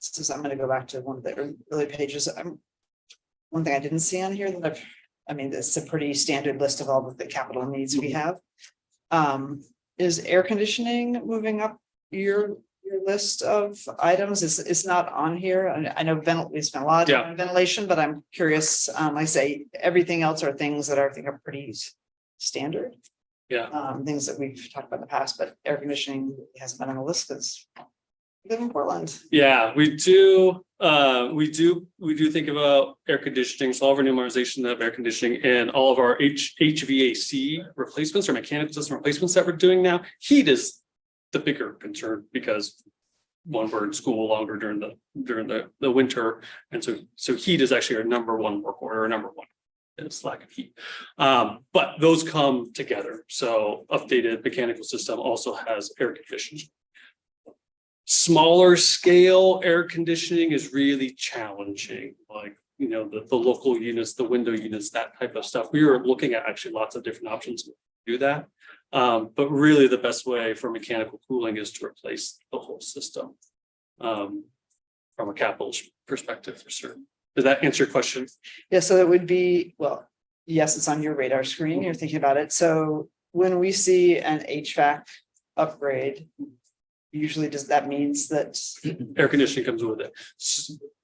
So I'm gonna go back to one of the early pages. One thing I didn't see on here that it's a pretty standard list of all of the capital needs we have. Is air conditioning moving up your list of items? It's not on here. I know we spent a lot of time on ventilation, but I'm curious. I say everything else are things that I think are pretty standard. Yeah. Things that we've talked about in the past, but air conditioning hasn't been on the list because we live in Portland. Yeah, we do. We do think about air conditioning. So all of our numerization of air conditioning and all of our HVAC replacements or mechanical system replacements that we're doing now. Heat is the bigger concern because we're in school longer during the winter, and so heat is actually our number one work order, number one. It's lack of heat, but those come together. So updated mechanical system also has air conditioning. Smaller scale air conditioning is really challenging, like the local units, the window units, that type of stuff. We were looking at actually lots of different options to do that, but really the best way for mechanical cooling is to replace the whole system from a capital perspective for certain. Did that answer your question? Yeah, so it would be, well, yes, it's on your radar screen. You're thinking about it. So when we see an HVAC upgrade, usually does that means that Air conditioning comes with it.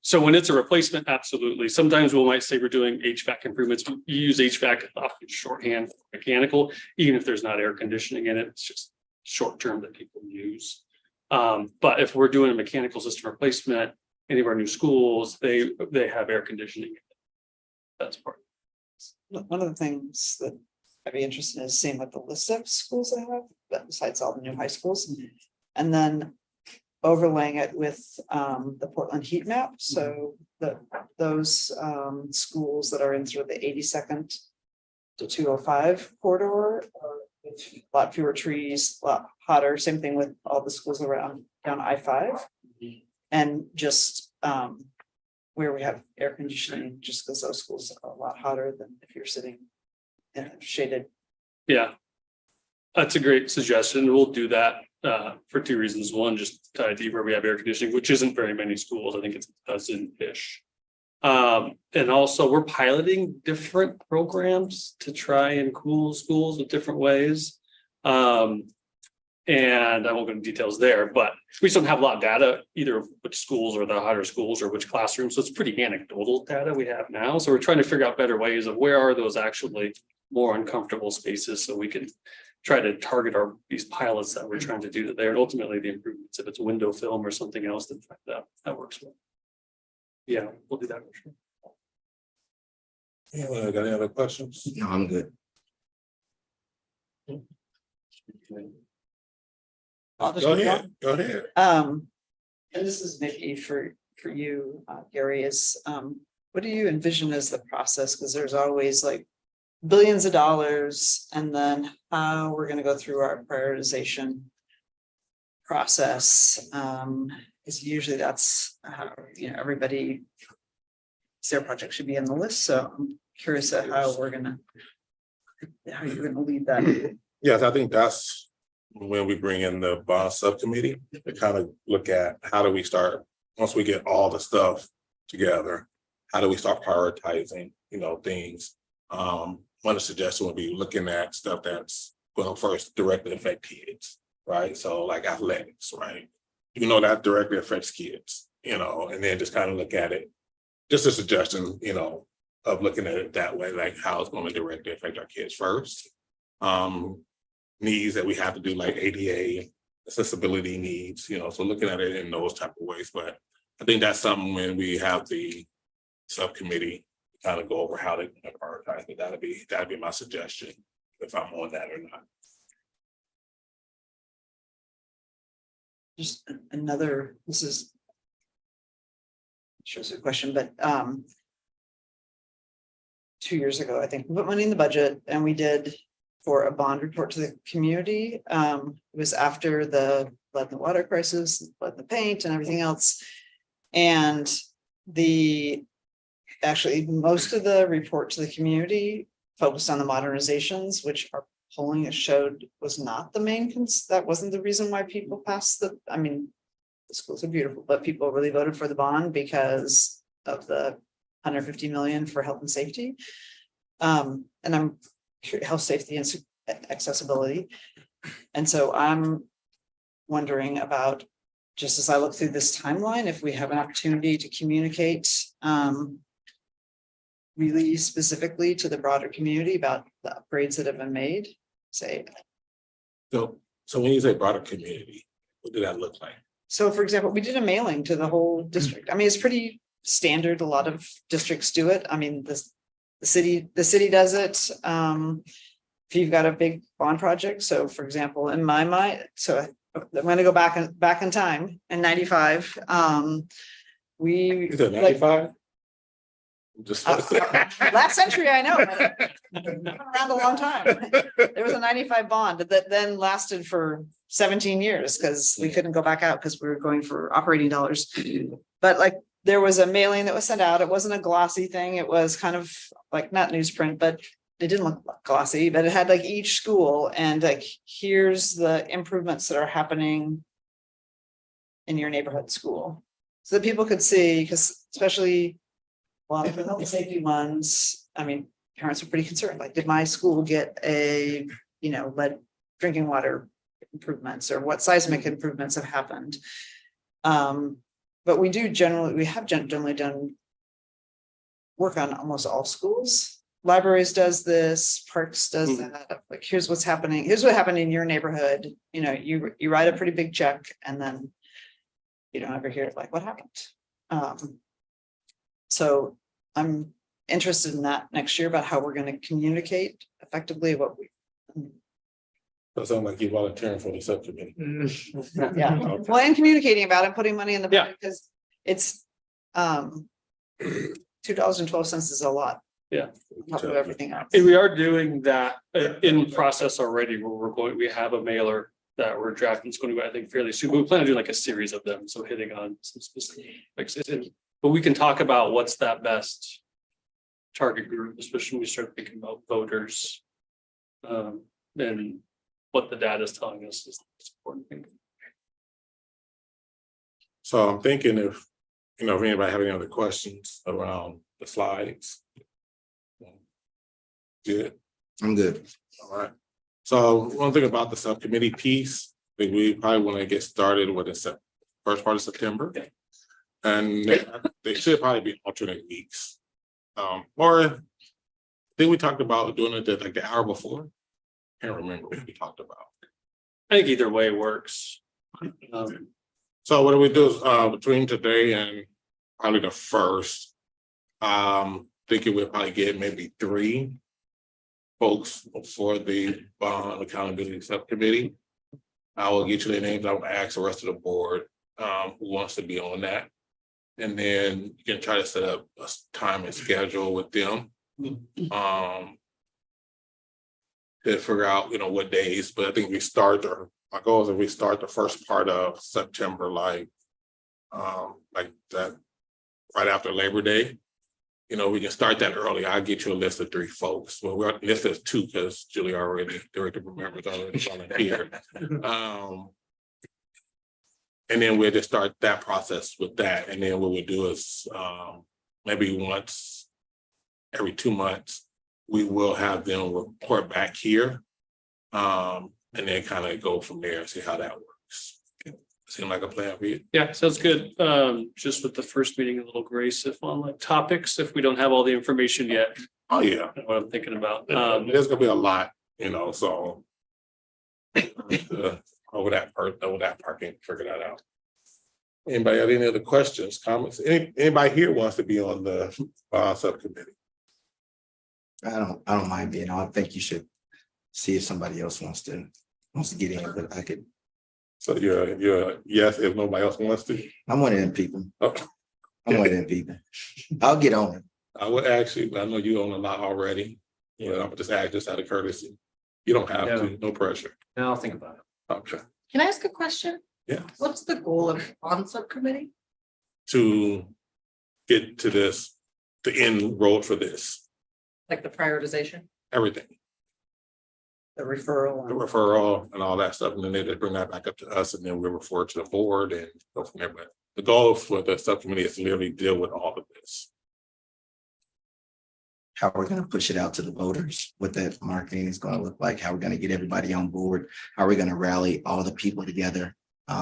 So when it's a replacement, absolutely. Sometimes we might say we're doing HVAC improvements. You use HVAC often shorthand for mechanical, even if there's not air conditioning in it. It's just short term that people use. But if we're doing a mechanical system replacement, any of our new schools, they have air conditioning. That's part. one of the things that I'd be interested in is seeing what the list of schools they have, but besides all the new high schools. And then overlaying it with the Portland heat map. So those schools that are in sort of the 82nd to 205 corridor, with a lot fewer trees, a lot hotter. Same thing with all the schools around down I-5. And just where we have air conditioning, just because those schools are a lot hotter than if you're sitting in a shaded. Yeah, that's a great suggestion. We'll do that. for two reasons. One, just tied to where we have air conditioning, which isn't very many schools. I think it's a dozen-ish. And also we're piloting different programs to try and cool schools with different ways. And I won't go into details there, but we just don't have a lot of data, either of which schools are the hotter schools or which classrooms. So it's pretty anecdotal data we have now. So we're trying to figure out better ways of where are those actually more uncomfortable spaces, so we can try to target these pilots that we're trying to do there, and ultimately the improvements, if it's a window film or something else, that works well. Yeah, we'll do that for sure. Anyone got any other questions? No, I'm good. I'll just Go move ahead, on. go ahead. And this is maybe for you, Gary, what do you envision as the process? Because there's always like billions of dollars, and then how we're gonna go through our prioritization process. Is usually that's how, everybody, their project should be on the list, so I'm curious at how you're gonna lead that. Yes, I think that's when we bring in the bond subcommittee to kind of look at how do we start, once we get all the stuff together, how do we start prioritizing, things? One of the suggestions would be looking at stuff that's, well, first directly affect kids, right? So like athletics, right? That directly affects kids, and then just kind of look at it. Just a suggestion, of looking at it that way, like how it's going to directly affect our kids first. Needs that we have to do, like ADA, accessibility needs, so looking at it in those type of ways. But I think that's something when we have the subcommittee kind of go over how they prioritize, but that'd be my suggestion, if I'm on that or not. Just another, this is. Sure, it's a question, but 2 years ago, I think we put money in the budget and we did for a bond report to the community. It was after the flood and the water crisis, flood and the paint and everything else. And actually most of the report to the community focused on the modernizations, which our polling has showed was not the main, that wasn't the reason why people passed the schools are beautiful, but people really voted for the bond because of the 150 million for health and safety. And health, safety, and accessibility. And so I'm wondering about, just as I look through this timeline, if we have an opportunity to communicate really specifically to the broader community about the upgrades that have been made, say. So when you say broader community, what did that look like? So for example, we did a mailing to the whole district. I mean, it's pretty standard. A lot of districts do it. I mean, the city does it. If you've got a big bond project. So for example, in my mind, so I'm going to go back in time in 95. We Is it 95? last century, I know. Around a long time. There was a 95 bond that then lasted for 17 years because we couldn't go back out because we were going for operating dollars. But like there was a mailing that was sent out. It wasn't a glossy thing. It was kind of like not newsprint, but it didn't look glossy, but it had like each school and like, here's the improvements that are happening in your neighborhood school. So that people could see, because especially a lot of the health and safety ones, I mean, parents are pretty concerned, like, did my school get a, lead drinking water improvements or what seismic improvements have happened? But we have generally done work on almost all schools. Libraries does this, parks does that. Like, here's what's happening. Here's what happened in your neighborhood. You write a pretty big check and then you don't ever hear like what happened. So I'm interested in that next year about how we're going to communicate effectively what we. So it sounds like you're volunteering for the subcommittee. Yeah, well, and communicating about it, putting money in the budget because it's $2.12 is a lot. Yeah. On top of everything else. And we are doing that in process already, where we have a mailer that we're drafting. It's going to go, I think, fairly soon. But we plan to do like a series of them. So hitting on some specific, but we can talk about what's that best target group, especially when we start thinking about voters. And what the data is telling us is the important thing. So I'm thinking if anybody have any other questions around the slides. Good. I'm good. All right. So one thing about the subcommittee piece, I think we probably want to get started with the first part of September. And they should probably be alternate weeks. Or I think we talked about doing it like the hour before. Can't remember what we talked about. I think either way works. So what do we do between today and probably the first? Thinking we'll probably get maybe 3 folks for the bond accountability subcommittee. I will get you their names. I will ask the rest of the board who wants to be on that. And then you can try to set up a time and schedule with them. To figure out, what days, but I think my goal is that we start the first part of September, like that, right after Labor Day. We can start that early. I'll get you a list of 3 folks. Well, we're list of 2 because Julie already, director members already volunteered. And then we'll just start that process with that. And then what we'll do is maybe once every 2 months, we will have them report back here. And then kind of go from there and see how that works. Seem like a plan for you? Yeah, sounds good. Just with the first meeting, a little grace if on like topics, if we don't have all the information yet. Oh, yeah. What I'm thinking about. There's gonna be a lot, so. Over that part, can figure that out. Anybody have any other questions, comments? Anybody here wants to be on the subcommittee? I don't mind being on. I think you should see if somebody else wants to get in, but I could. So you're yes, if nobody else wants to. I'm one of them people. Okay. I'm one of them people. I'll get on it. I would actually, I know you own a lot already. I'm just ask just out of courtesy. You don't have to, no pressure. I'll think about it. Okay. Can I ask a question? Yeah. What's the goal of on subcommittee? To get to the end road for this, Like the prioritization? everything. The referral. The referral and all that stuff, and then they just bring that back up to us, and then we refer to the board and go from there. But the goal for the subcommittee is to literally deal with all of this. How we're going to push it out to the voters, what that marketing is going to look like, how we're going to get everybody on board, how we're going to rally all the people together.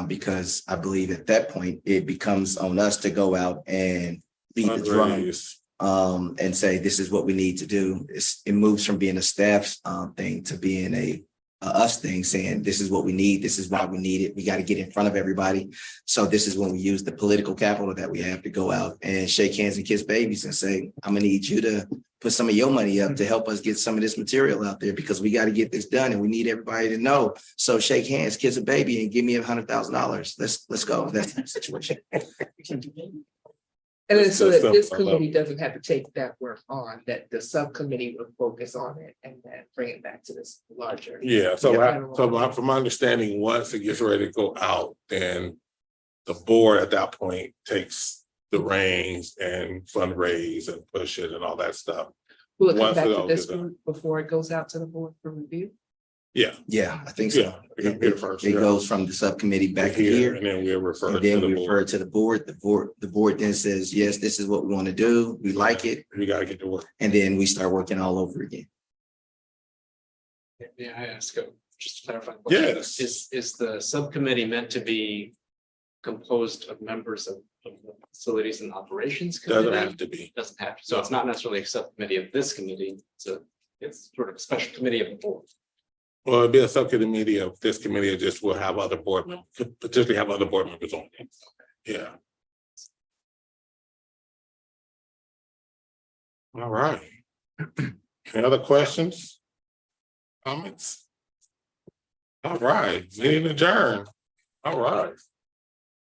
Because I believe at that point, it becomes on us to go out and beat the drum. Fundraise. And say, this is what we need to do. It moves from being a staff thing to being a us thing, saying this is what we need. This is why we need it. We got to get in front of everybody. So this is when we use the political capital that we have to go out and shake hands and kiss babies and say, I'm going to need you to put some of your money up to help us get some of this material out there because we got to get this done and we need everybody to know. So shake hands, kiss a baby and give me $100,000. Let's go. That's the situation. And then so that this Simple. committee doesn't have to take that work on, that the subcommittee will focus on it and then bring it back to this larger. Yeah, so from my understanding, once it gets ready to go out, then the board at that point takes the reins and fundraise and push it and all that stuff. Will it come Once back it to all this gets done. group before it goes out to the board for review? Yeah, Yeah, I think so. yeah. It can be the first, It yeah. goes from the subcommittee back to Here, here. and then we'll refer And to then the we refer board. to the board. The board then says, yes, this is what we want to do. We like it. We gotta get to work. And then we start working all over again. May I ask, just to clarify? Yes. Is the subcommittee meant to be composed of members of the facilities and operations? Doesn't committee? have to be. Doesn't have to, so it's not necessarily a subcommittee of this committee, it's sort of a special committee of the board. Well, it'd be a subcommittee of this committee, it just will have other board members, could potentially have other board members on it. Yeah. All right. Any other questions? Comments? All right, meeting adjourned. All right.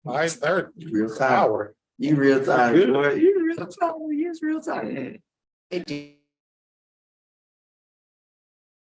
5:30. Real time. You real time. Good. boy. You real time. Yes, real time. Hey,